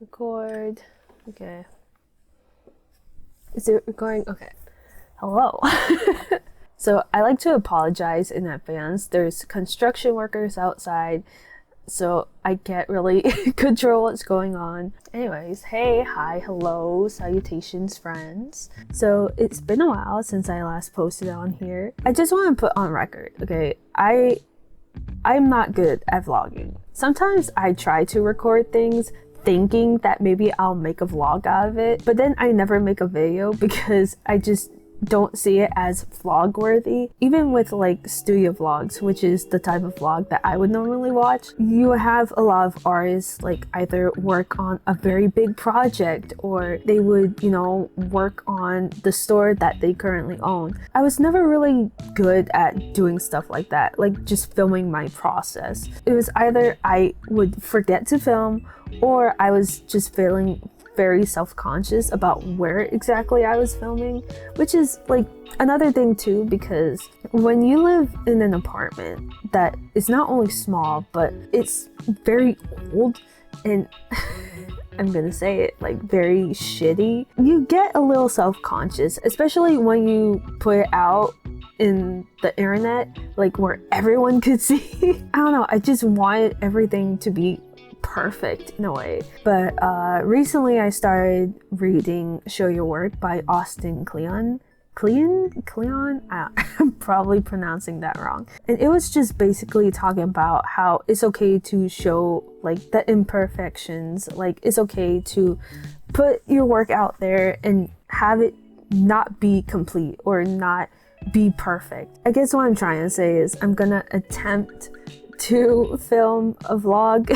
Record. Okay. Is it recording? Okay. Hello. So I like to apologize in advance. There's construction workers outside, so I can't really control what's going on. Anyways, hey, hi, hello, salutations, friends. So it's been a while since I last posted on here. I just want to put on record, okay? I'm not good at vlogging. Sometimes I try to record things thinking that maybe I'll make a vlog out of it, but then I never make a video because I just don't see it as vlog worthy. Even with like studio vlogs, which is the type of vlog that I would normally watch, you have a lot of artists like either work on a very big project or they would, work on the store that they currently own. I was never really good at doing stuff like that, like just filming my process. It was either I would forget to film or I was just feeling very self-conscious about where exactly I was filming, which is like another thing too, because when you live in an apartment that is not only small but it's very old and I'm gonna say it, like very shitty, you get a little self-conscious, especially when you put it out in the internet, like where everyone could see. I don't know, I just wanted everything to be perfect in a way. But recently I started reading Show Your Work by Austin Kleon. I'm probably pronouncing that wrong. And it was just basically talking about how it's okay to show like the imperfections, like it's okay to put your work out there and have it not be complete or not be perfect. I guess what I'm trying to say is I'm gonna attempt to film a vlog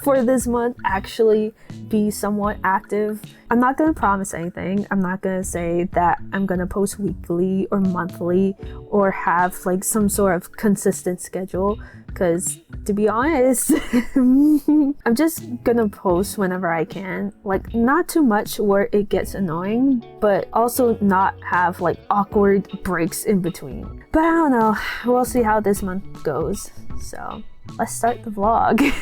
for this month, actually be somewhat active. I'm not gonna promise anything. I'm not gonna say that I'm gonna post weekly or monthly or have like some sort of consistent schedule, because to be honest, I'm just gonna post whenever I can, like not too much where it gets annoying, but also not have like awkward breaks in between. But I don't know, we'll see how this month goes. So let's start the vlog.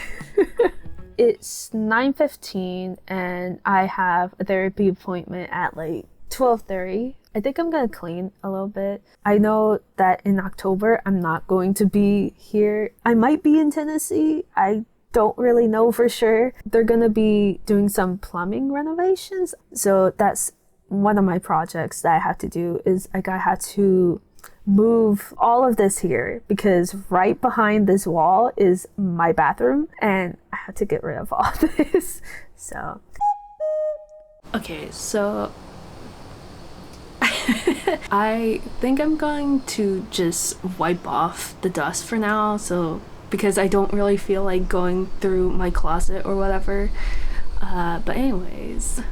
It's 9:15 and I have a therapy appointment at like 12:30. I think I'm gonna clean a little bit. I know that in October I'm not going to be here. I might be in Tennessee. I don't really know for sure. They're gonna be doing some plumbing renovations. So that's one of my projects that I have to do, is like I had to move all of this here because right behind this wall is my bathroom and I had to get rid of all this. So okay, so I think I'm going to just wipe off the dust for now, so because I don't really feel like going through my closet or whatever, but anyways.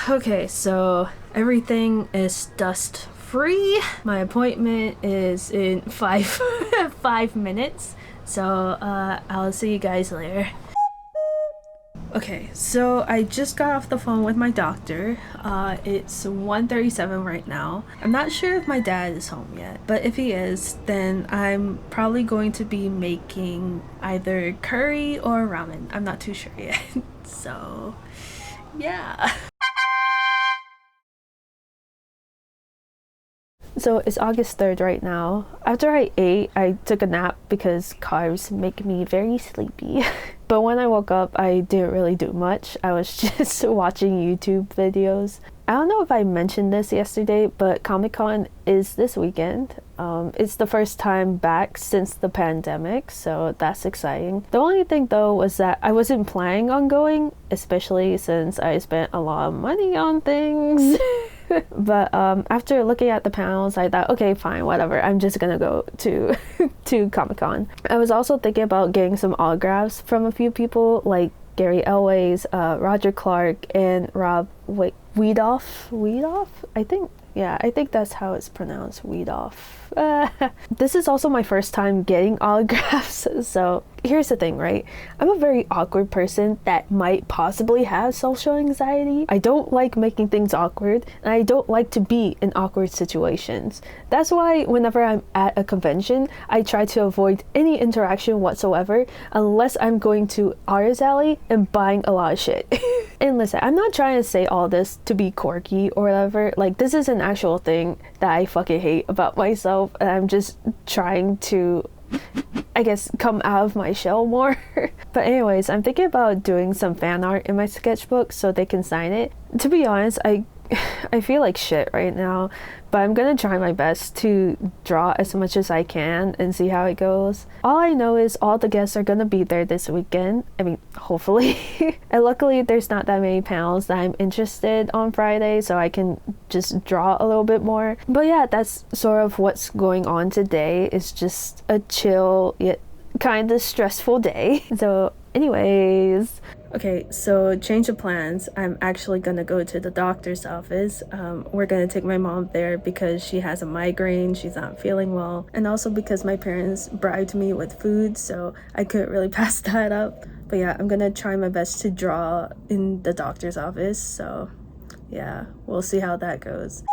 Okay, so everything is dust free. My appointment is in 5 minutes. So I'll see you guys later. Okay, so I just got off the phone with my doctor. It's 1:37 right now. I'm not sure if my dad is home yet, but if he is, then I'm probably going to be making either curry or ramen. I'm not too sure yet. So, yeah. So it's August 3rd right now. After I ate, I took a nap because carbs make me very sleepy. But when I woke up, I didn't really do much. I was just watching YouTube videos. I don't know if I mentioned this yesterday, but Comic-Con is this weekend. It's the first time back since the pandemic, so that's exciting. The only thing though was that I wasn't planning on going, especially since I spent a lot of money on things. But after looking at the panels, I thought, okay, fine, whatever. I'm just gonna go to to Comic-Con. I was also thinking about getting some autographs from a few people like Gary Elways, Roger Clark, and Rob Weedoff. I think that's how it's pronounced, Weedoff. This is also my first time getting autographs, so here's the thing, right? I'm a very awkward person that might possibly have social anxiety. I don't like making things awkward, and I don't like to be in awkward situations. That's why whenever I'm at a convention, I try to avoid any interaction whatsoever unless I'm going to Artist Alley and buying a lot of shit. And listen, I'm not trying to say all this to be quirky or whatever. Like, this is an actual thing that I fucking hate about myself, and I'm just trying to, I guess, come out of my shell more. But anyways, I'm thinking about doing some fan art in my sketchbook so they can sign it. To be honest, I feel like shit right now, but I'm gonna try my best to draw as much as I can and see how it goes. All I know is all the guests are gonna be there this weekend. I mean, hopefully. And luckily there's not that many panels that I'm interested on Friday, so I can just draw a little bit more. But yeah, that's sort of what's going on today. It's just a chill yet kind of stressful day. So anyways, okay, so change of plans. I'm actually gonna go to the doctor's office. We're gonna take my mom there because she has a migraine, she's not feeling well, and also because my parents bribed me with food, so I couldn't really pass that up. But yeah, I'm gonna try my best to draw in the doctor's office, so yeah, we'll see how that goes.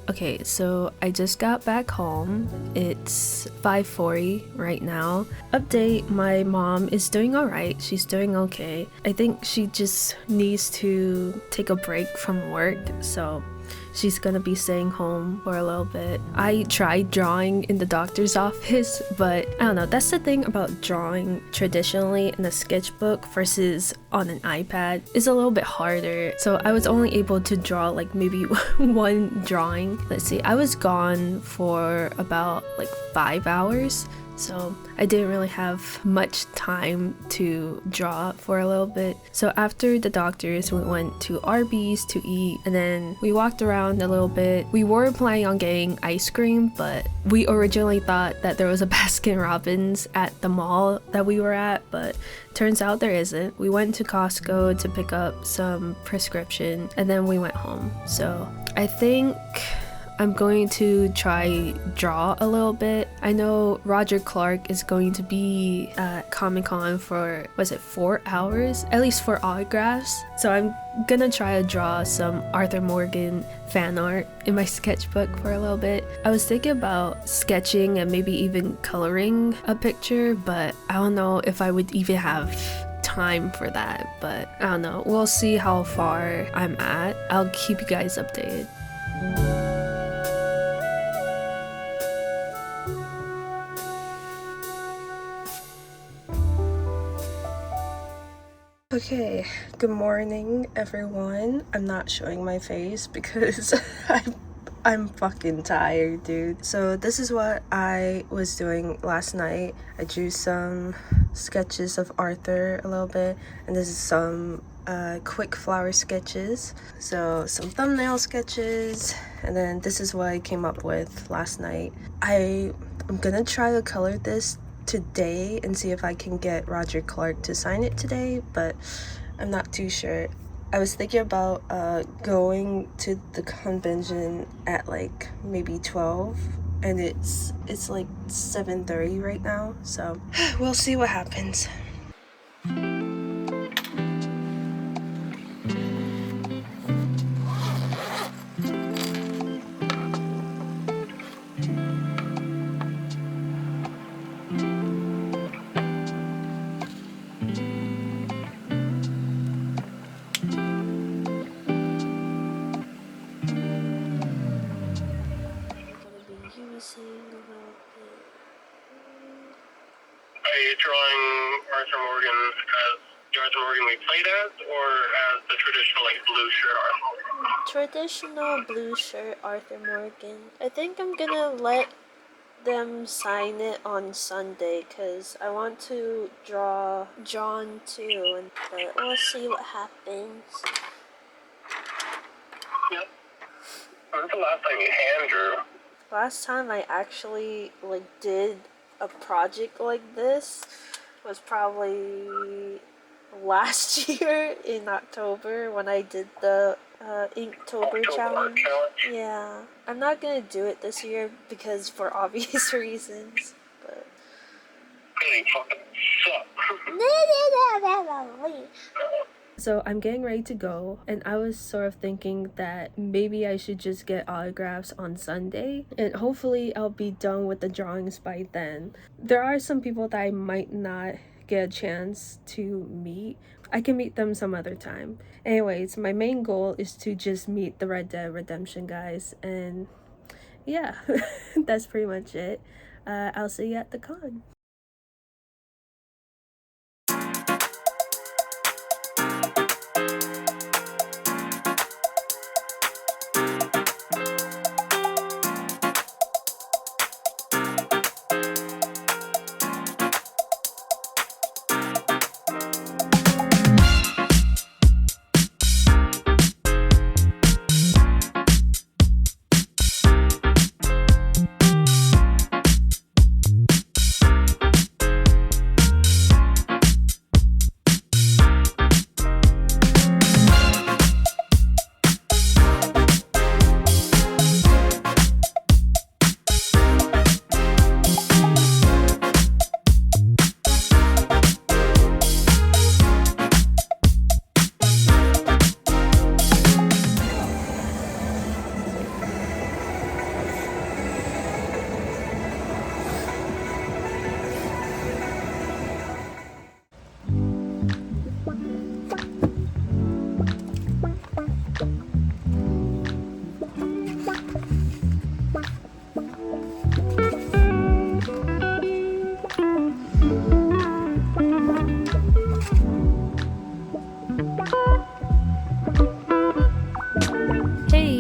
Okay, so I just got back home. It's 5:40 right now. Update, my mom is doing alright. She's doing okay. I think she just needs to take a break from work, so she's gonna be staying home for a little bit. I tried drawing in the doctor's office, but I don't know, that's the thing about drawing traditionally in a sketchbook versus on an iPad. It's a little bit harder. So I was only able to draw like maybe one drawing. Let's see, I was gone for about like 5 hours. So I didn't really have much time to draw for a little bit. So after the doctors, we went to Arby's to eat, and then we walked around a little bit. We were planning on getting ice cream, but we originally thought that there was a Baskin Robbins at the mall that we were at, but turns out there isn't. We went to Costco to pick up some prescription, and then we went home. So I think I'm going to try draw a little bit. I know Roger Clark is going to be at Comic-Con for, was it 4 hours? At least for autographs. So I'm gonna try to draw some Arthur Morgan fan art in my sketchbook for a little bit. I was thinking about sketching and maybe even coloring a picture, but I don't know if I would even have time for that. But I don't know. We'll see how far I'm at. I'll keep you guys updated. Okay, good morning everyone. I'm not showing my face because I'm fucking tired, dude. So this is what I was doing last night. I drew some sketches of Arthur a little bit, and this is some quick flower sketches. So some thumbnail sketches, and then this is what I came up with last night. I'm gonna try to color this today and see if I can get Roger Clark to sign it today, but I'm not too sure. I was thinking about going to the convention at like maybe 12, and it's like 7:30 right now, so we'll see what happens. Are you drawing Arthur Morgan as the Arthur Morgan we played as, or as the traditional like blue shirt Arthur? Traditional blue shirt Arthur Morgan. I think I'm gonna let them sign it on Sunday because I want to draw John too, but we'll see what happens. Yep. When's the last time you hand drew? Last time I actually did a project like this was probably last year in October when I did the Inktober challenge. Yeah, I'm not gonna do it this year because for obvious reasons, but Really fucking suck. So I'm getting ready to go, and I was sort of thinking that maybe I should just get autographs on Sunday, and hopefully I'll be done with the drawings by then. There are some people that I might not get a chance to meet. I can meet them some other time. Anyways, my main goal is to just meet the Red Dead Redemption guys, and yeah, that's pretty much it. I'll see you at the con.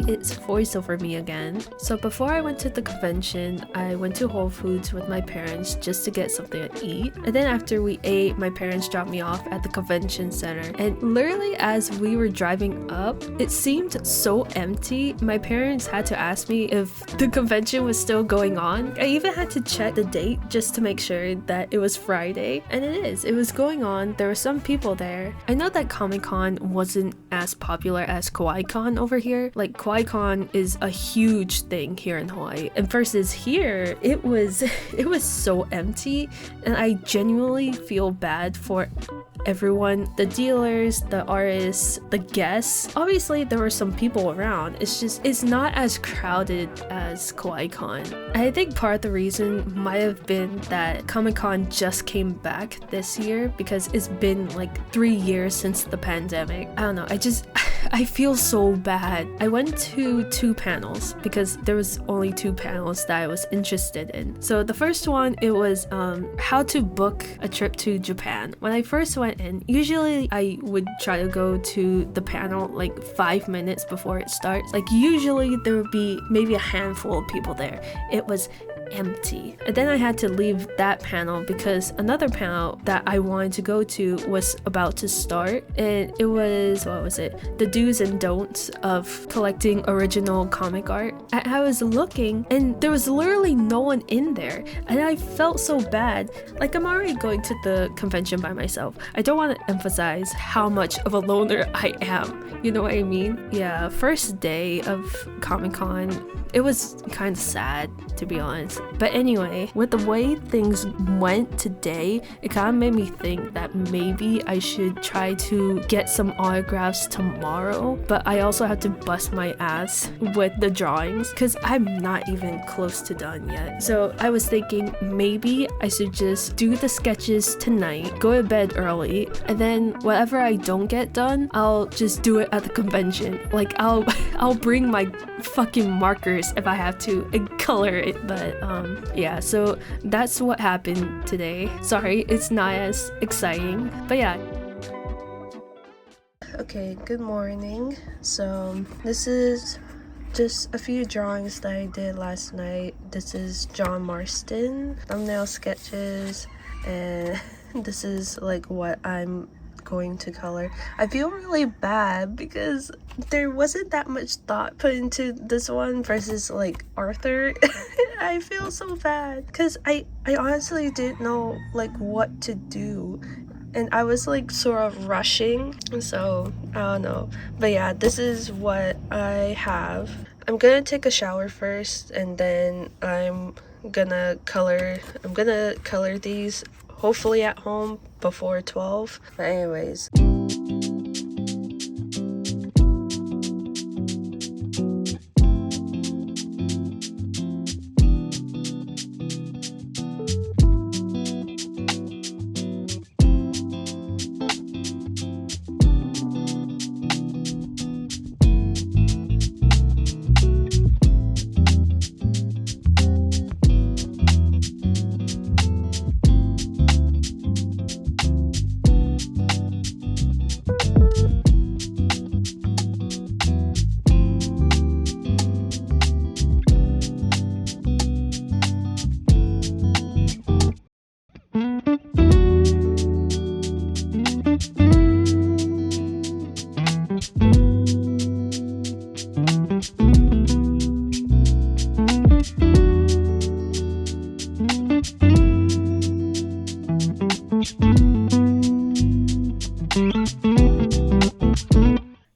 It's voiceover me again. So before I went to the convention, I went to Whole Foods with my parents just to get something to eat. And then after we ate, my parents dropped me off at the convention center. And literally as we were driving up, it seemed so empty. My parents had to ask me if the convention was still going on. I even had to check the date just to make sure that it was Friday. And it is. It was going on. There were some people there. I know that Comic-Con wasn't as popular as Kawaii-Con over here. Like Kawaii-Con is a huge thing here in Hawaii, and versus here it was so empty, and I genuinely feel bad for everyone, the dealers, the artists, the guests. Obviously there were some people around, it's not as crowded as Kawaii-Con. I think part of the reason might have been that Comic-Con just came back this year because it's been like 3 years since the pandemic. I don't know, I feel so bad. I went to 2 panels because there was only 2 panels that I was interested in. So the first one, it was how to book a trip to Japan. When I first went in, usually I would try to go to the panel like 5 minutes before it starts. Like usually there would be maybe a handful of people there. It was empty. And then I had to leave that panel because another panel that I wanted to go to was about to start, and it was, what was it? The do's and don'ts of collecting original comic art. I was looking and there was literally no one in there, and I felt so bad. Like, I'm already going to the convention by myself. I don't want to emphasize how much of a loner I am. You know what I mean? Yeah, first day of Comic-Con, it was kind of sad, to be honest. But anyway, with the way things went today, it kind of made me think that maybe I should try to get some autographs tomorrow. But I also have to bust my ass with the drawings because I'm not even close to done yet. So I was thinking maybe I should just do the sketches tonight, go to bed early, and then whatever I don't get done, I'll just do it at the convention. Like, I'll bring my fucking markers if I have to and color it. But yeah, so that's what happened today. Sorry, it's not as exciting, but yeah. Okay, good morning. So this is just a few drawings that I did last night. This is John Marston thumbnail sketches, and this is like what I'm going to color. I feel really bad because there wasn't that much thought put into this one versus like Arthur. I feel so bad because I honestly didn't know like what to do, and I was like sort of rushing, so I don't know. But yeah, this is what I have. I'm gonna take a shower first, and then I'm gonna color these hopefully at home before 12. But anyways,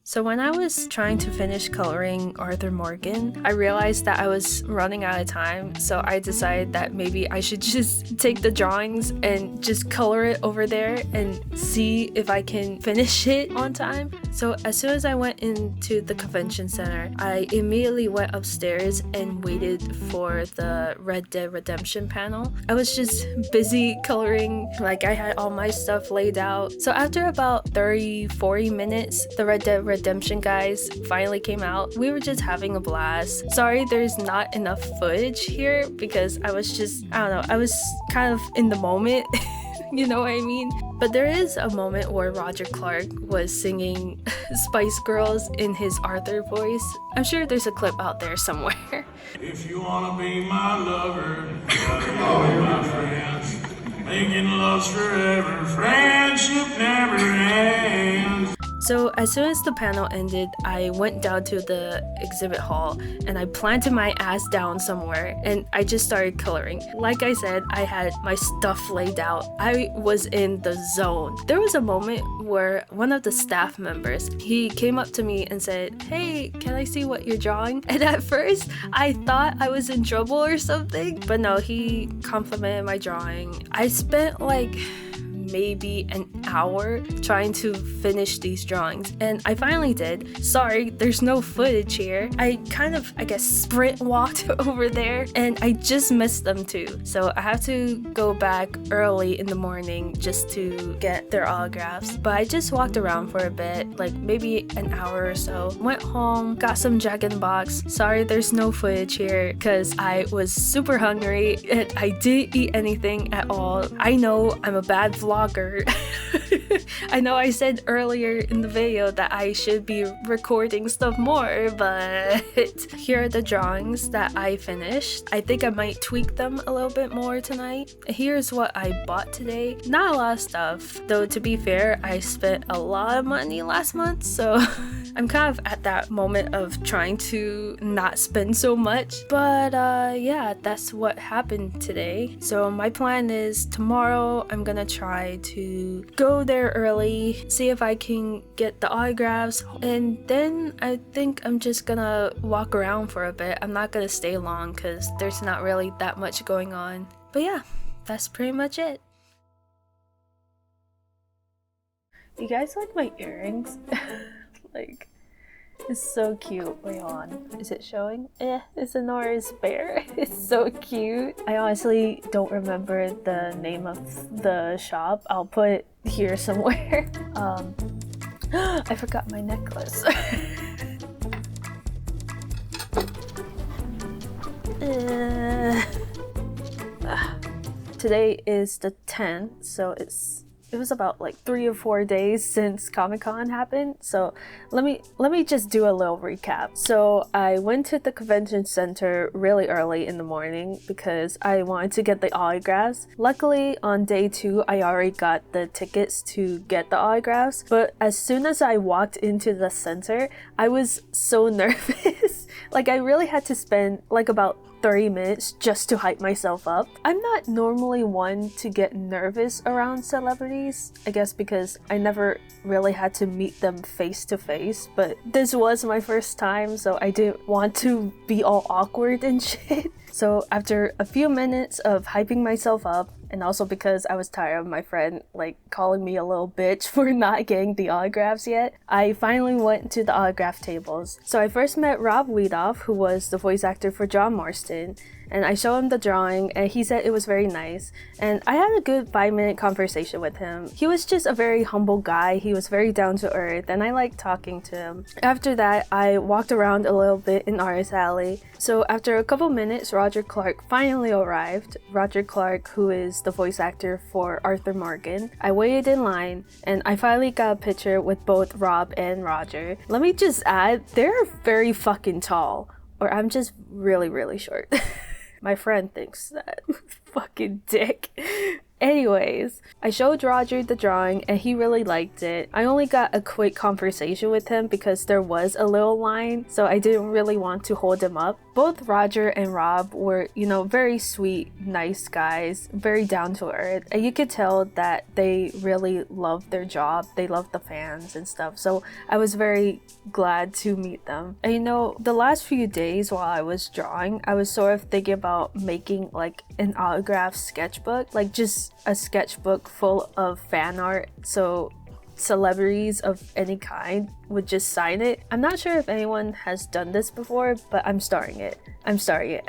so when I was trying to finish coloring Arthur Morgan, I realized that I was running out of time, so I decided that maybe I should just take the drawings and just color it over there and see if I can finish it on time. So as soon as I went into the convention center, I immediately went upstairs and waited for the Red Dead Redemption panel. I was just busy coloring, like I had all my stuff laid out. So after about 30-40 minutes, the Red Dead Redemption guys finally came out. We were just having a blast. Sorry there's not enough footage here because I was just, I don't know, I was kind of in the moment. You know what I mean? But there is a moment where Roger Clark was singing Spice Girls in his Arthur voice. I'm sure there's a clip out there somewhere. If you wanna be my lover, you gotta be my friends. Making love's forever, friendship never ends. So as soon as the panel ended, I went down to the exhibit hall and I planted my ass down somewhere and I just started coloring. Like I said, I had my stuff laid out. I was in the zone. There was a moment where one of the staff members, he came up to me and said, "Hey, can I see what you're drawing?" And at first, I thought I was in trouble or something, but no, he complimented my drawing. I spent like maybe an hour trying to finish these drawings, and I finally did. Sorry, there's no footage here. I kind of, I guess, sprint walked over there and I just missed them too. So I have to go back early in the morning just to get their autographs. But I just walked around for a bit, like maybe an hour or so. Went home, got some Jack in the Box. Sorry, there's no footage here because I was super hungry and I didn't eat anything at all. I know I'm a bad vlogger. I know I said earlier in the video that I should be recording stuff more, but here are the drawings that I finished. I think I might tweak them a little bit more tonight. Here's what I bought today. Not a lot of stuff, though to be fair, I spent a lot of money last month, so I'm kind of at that moment of trying to not spend so much. But yeah, that's what happened today. So my plan is tomorrow I'm gonna try to go there early, see if I can get the autographs, and then I think I'm just gonna walk around for a bit. I'm not gonna stay long because there's not really that much going on. But yeah, that's pretty much it. You guys like my earrings? Like, it's so cute. Wait, hold on. Is it showing? It's a Norris bear. It's so cute. I honestly don't remember the name of the shop. I'll put it here somewhere. I forgot my necklace. Today is the 10th, so it was about like 3 or 4 days since Comic-Con happened, so let me just do a little recap. So I went to the convention center really early in the morning because I wanted to get the autographs. Luckily on day 2 I already got the tickets to get the autographs, but as soon as I walked into the center I was so nervous. Like I really had to spend like about 30 minutes just to hype myself up. I'm not normally one to get nervous around celebrities, I guess because I never really had to meet them face to face, but this was my first time, so I didn't want to be all awkward and shit. So after a few minutes of hyping myself up, and also because I was tired of my friend like calling me a little bitch for not getting the autographs yet, I finally went to the autograph tables. So I first met Rob Weedoff, who was the voice actor for John Marston, and I showed him the drawing and he said it was very nice, and I had a good 5-minute conversation with him. He was just a very humble guy. He was very down to earth and I liked talking to him. After that I walked around a little bit in Artist Alley. So after a couple minutes, Roger Clark finally arrived. Roger Clark, who is the voice actor for Arthur Morgan. I waited in line and I finally got a picture with both Rob and Roger. Let me just add, they're very fucking tall, or I'm just really short. My friend thinks that. Fucking dick. Anyways, I showed Roger the drawing and he really liked it. I only got a quick conversation with him because there was a little line, so I didn't really want to hold him up. Both Roger and Rob were, you know, very sweet, nice guys, very down to earth, and you could tell that they really loved their job. They loved the fans and stuff, so I was very glad to meet them. And you know, the last few days while I was drawing, I was sort of thinking about making like an autograph sketchbook, like just a sketchbook full of fan art, so celebrities of any kind would just sign it. I'm not sure if anyone has done this before, but I'm starting it. I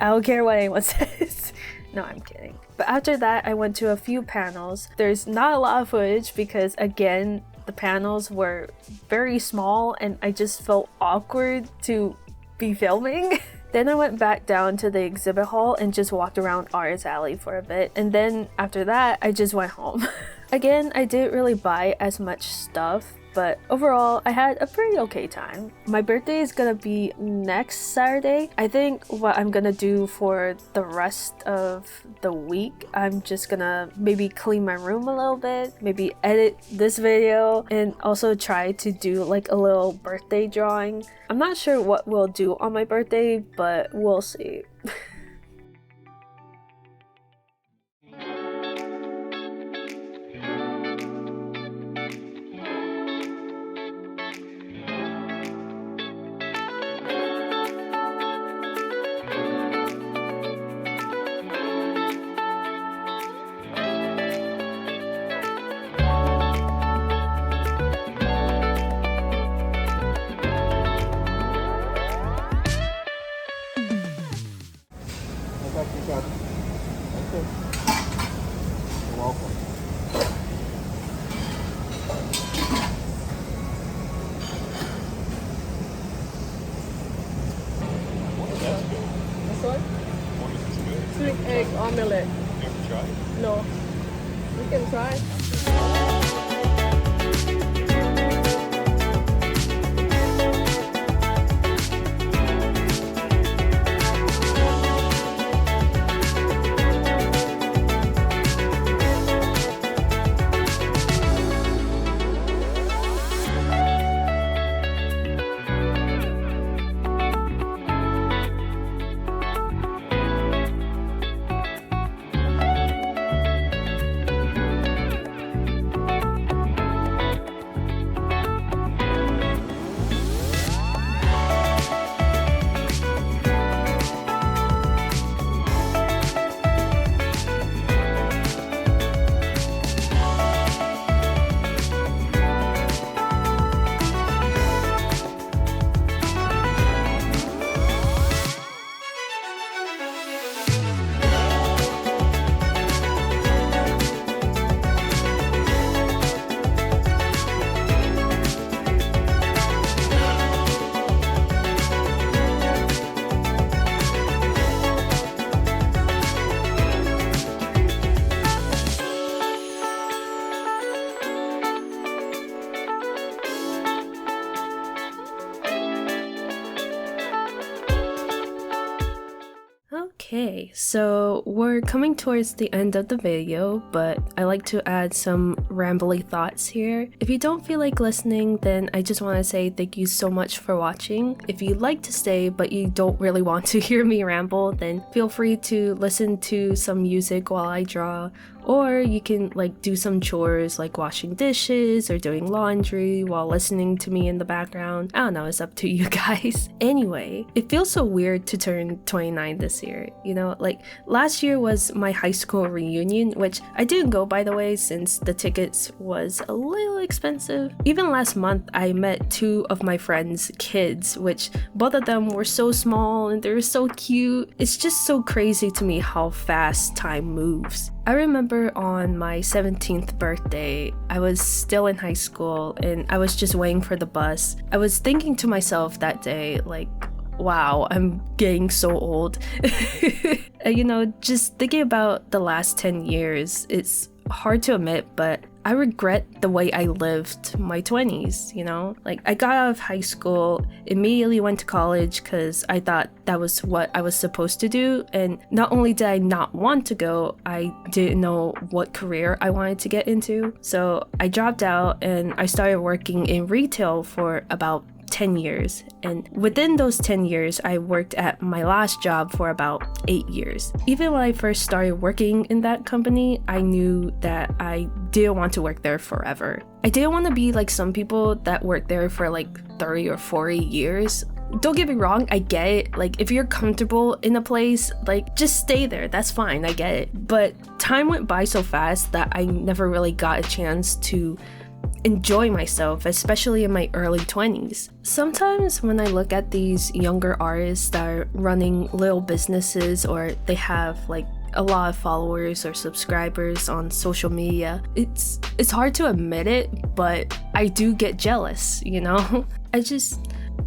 don't care what anyone says. No, I'm kidding. But after that, I went to a few panels. There's not a lot of footage because again, the panels were very small and I just felt awkward to be filming. Then I went back down to the exhibit hall and just walked around Artist Alley for a bit. And then after that, I just went home. Again, I didn't really buy as much stuff, but overall, I had a pretty okay time. My birthday is gonna be next Saturday. I think what I'm gonna do for the rest of the week, I'm just gonna maybe clean my room a little bit, maybe edit this video, and also try to do like a little birthday drawing. I'm not sure what we'll do on my birthday, but we'll see. You're welcome. This one? Sweet egg omelette. You ever tried? No. We can try. So we're coming towards the end of the video, but I like to add some rambly thoughts here. If you don't feel like listening, then I just want to say thank you so much for watching. If you'd like to stay but you don't really want to hear me ramble, then feel free to listen to some music while I draw, or you can like do some chores like washing dishes or doing laundry while listening to me in the background. I don't know, it's up to you guys. Anyway, it feels so weird to turn 29 this year, you know? Like last year was my high school reunion, which I didn't go by the way since the tickets was a little expensive. Even last month I met two of my friends' kids, which both of them were so small and they were so cute. It's just so crazy to me how fast time moves. I remember on my 17th birthday, I was still in high school and I was just waiting for the bus. I was thinking to myself that day, like, wow, I'm getting so old. You know, just thinking about the last 10 years, it's hard to admit, but I regret the way I lived my 20s, you know? Like, I got out of high school, immediately went to college because I thought that was what I was supposed to do. And not only did I not want to go, I didn't know what career I wanted to get into. So I dropped out and I started working in retail for about 10 years, and within those 10 years I worked at my last job for about 8 years. Even when I first started working in that company, I knew that I didn't want to work there forever. I didn't want to be like some people that work there for like 30 or 40 years. Don't get me wrong, I get it. Like, if you're comfortable in a place, like, just stay there. That's fine, I get it. But time went by so fast that I never really got a chance to enjoy myself, especially in my early 20s. Sometimes when I look at these younger artists that are running little businesses or they have like a lot of followers or subscribers on social media, it's hard to admit it, but I do get jealous, you know?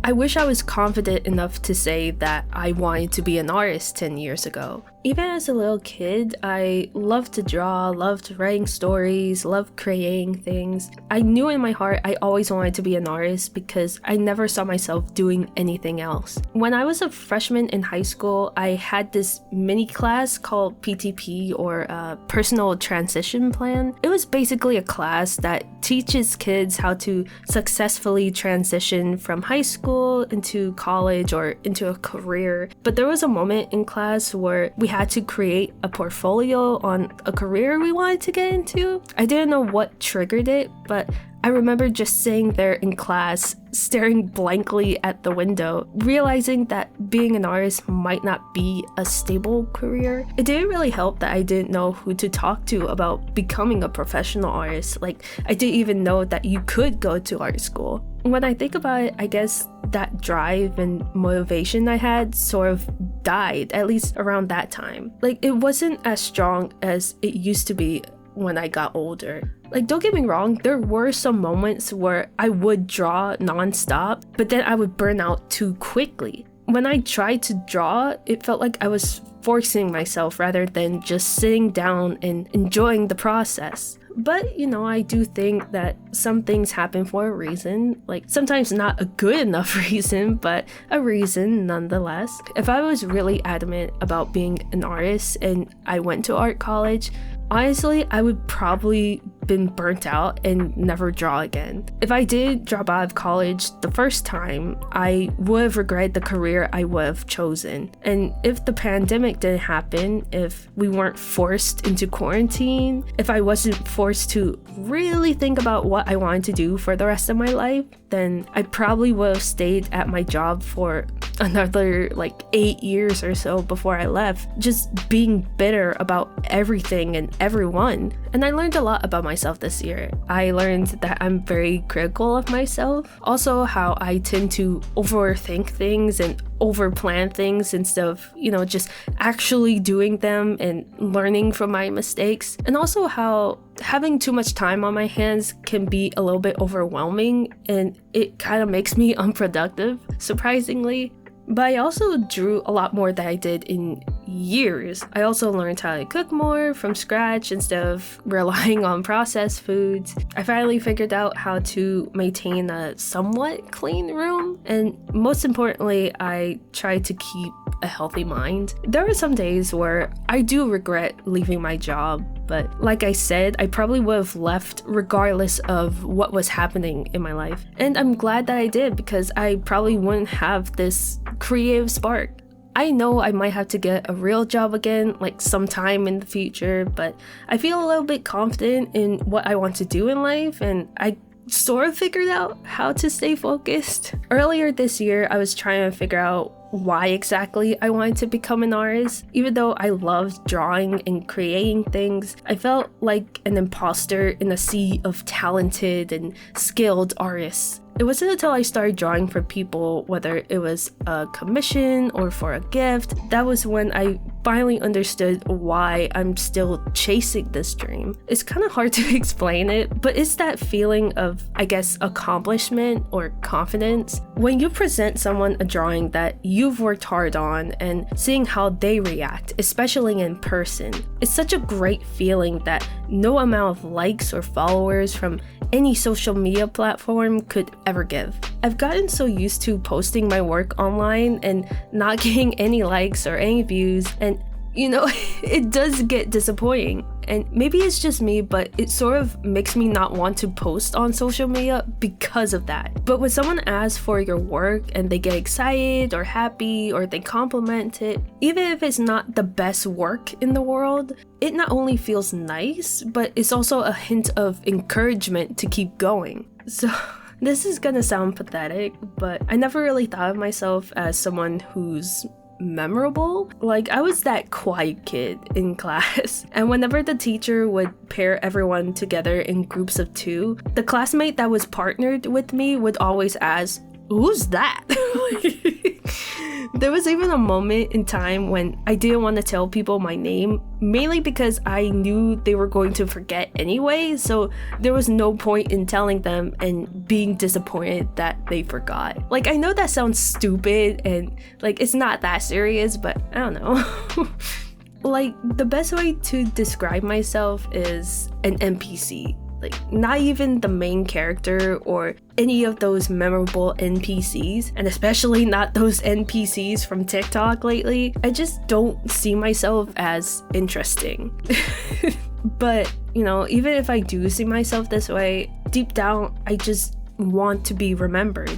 I wish I was confident enough to say that I wanted to be an artist 10 years ago. Even as a little kid, I loved to draw, loved writing stories, loved creating things. I knew in my heart I always wanted to be an artist because I never saw myself doing anything else. When I was a freshman in high school, I had this mini class called PTP, or Personal Transition Plan. It was basically a class that teaches kids how to successfully transition from high school into college or into a career. But there was a moment in class where we had to create a portfolio on a career we wanted to get into. I didn't know what triggered it, but I remember just sitting there in class, staring blankly at the window, realizing that being an artist might not be a stable career. It didn't really help that I didn't know who to talk to about becoming a professional artist. Like, I didn't even know that you could go to art school. When I think about it, I guess that drive and motivation I had sort of died, at least around that time. Like, it wasn't as strong as it used to be when I got older. Like, don't get me wrong, there were some moments where I would draw nonstop, but then I would burn out too quickly. When I tried to draw, it felt like I was forcing myself rather than just sitting down and enjoying the process. But, you know, I do think that some things happen for a reason. Like, sometimes not a good enough reason, but a reason nonetheless. If I was really adamant about being an artist and I went to art college, honestly, I would probably been burnt out and never draw again. If I did drop out of college the first time, I would have regretted the career I would have chosen. And if the pandemic didn't happen, if we weren't forced into quarantine, if I wasn't forced to really think about what I wanted to do for the rest of my life, then I probably would have stayed at my job for another like 8 years or so before I left, just being bitter about everything and everyone. And I learned a lot about myself this year. I learned that I'm very critical of myself. Also, how I tend to overthink things and overplan things instead of, you know, just actually doing them and learning from my mistakes. And also how having too much time on my hands can be a little bit overwhelming and it kind of makes me unproductive, surprisingly. But I also drew a lot more than I did in years. I also learned how to cook more from scratch instead of relying on processed foods. I finally figured out how to maintain a somewhat clean room. And most importantly, I tried to keep a healthy mind. There are some days where I do regret leaving my job, but like I said, I probably would have left regardless of what was happening in my life. And I'm glad that I did, because I probably wouldn't have this creative spark. I know I might have to get a real job again, like sometime in the future, but I feel a little bit confident in what I want to do in life, and I sort of figured out how to stay focused. Earlier this year, I was trying to figure out why exactly I wanted to become an artist. Even though I loved drawing and creating things, I felt like an imposter in a sea of talented and skilled artists. It wasn't until I started drawing for people, whether it was a commission or for a gift, that was when I finally understood why I'm still chasing this dream. It's kind of hard to explain it, but it's that feeling of, I guess, accomplishment or confidence. When you present someone a drawing that you've worked hard on and seeing how they react, especially in person, it's such a great feeling that no amount of likes or followers from any social media platform could ever give. I've gotten so used to posting my work online and not getting any likes or any views, and it does get disappointing. And maybe it's just me, but it sort of makes me not want to post on social media because of that. But when someone asks for your work and they get excited or happy or they compliment it, even if it's not the best work in the world, it not only feels nice, but it's also a hint of encouragement to keep going. So this is gonna sound pathetic, but I never really thought of myself as someone who's memorable. Like, I was that quiet kid in class, and whenever the teacher would pair everyone together in groups of 2, the classmate that was partnered with me would always ask, "Who's that?" There was even a moment in time when I didn't want to tell people my name, mainly because I knew they were going to forget anyway, so there was no point in telling them and being disappointed that they forgot. Like, I know that sounds stupid and like it's not that serious, but I don't know. Like, the best way to describe myself is an NPC. Like, not even the main character or any of those memorable NPCs, and especially not those NPCs from TikTok lately. I just don't see myself as interesting. But, even if I do see myself this way, deep down, I just want to be remembered,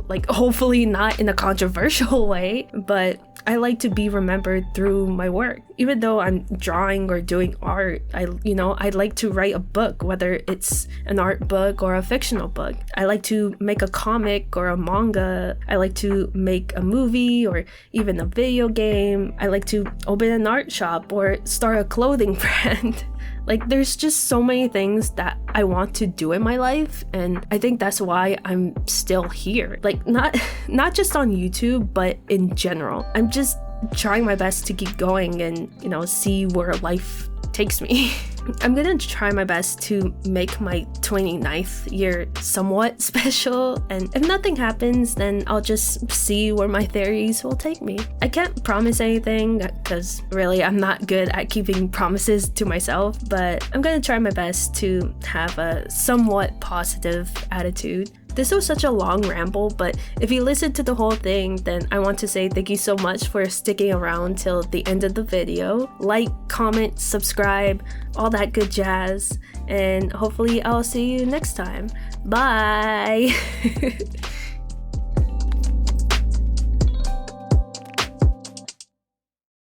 like, hopefully not in a controversial way, but I like to be remembered through my work. Even though I'm drawing or doing art, I'd like to write a book, whether it's an art book or a fictional book. I like to make a comic or a manga. I like to make a movie or even a video game. I like to open an art shop or start a clothing brand. Like, there's just so many things that I want to do in my life, and I think that's why I'm still here. Like, not just on YouTube, but in general. I'm just trying my best to keep going and, see where life takes me. I'm gonna try my best to make my 29th year somewhat special, and if nothing happens, then I'll just see where my theories will take me. I can't promise anything, because really I'm not good at keeping promises to myself, but I'm gonna try my best to have a somewhat positive attitude. This was such a long ramble, but if you listened to the whole thing, then I want to say thank you so much for sticking around till the end of the video. Like, comment, subscribe, all that good jazz, and hopefully I'll see you next time. Bye!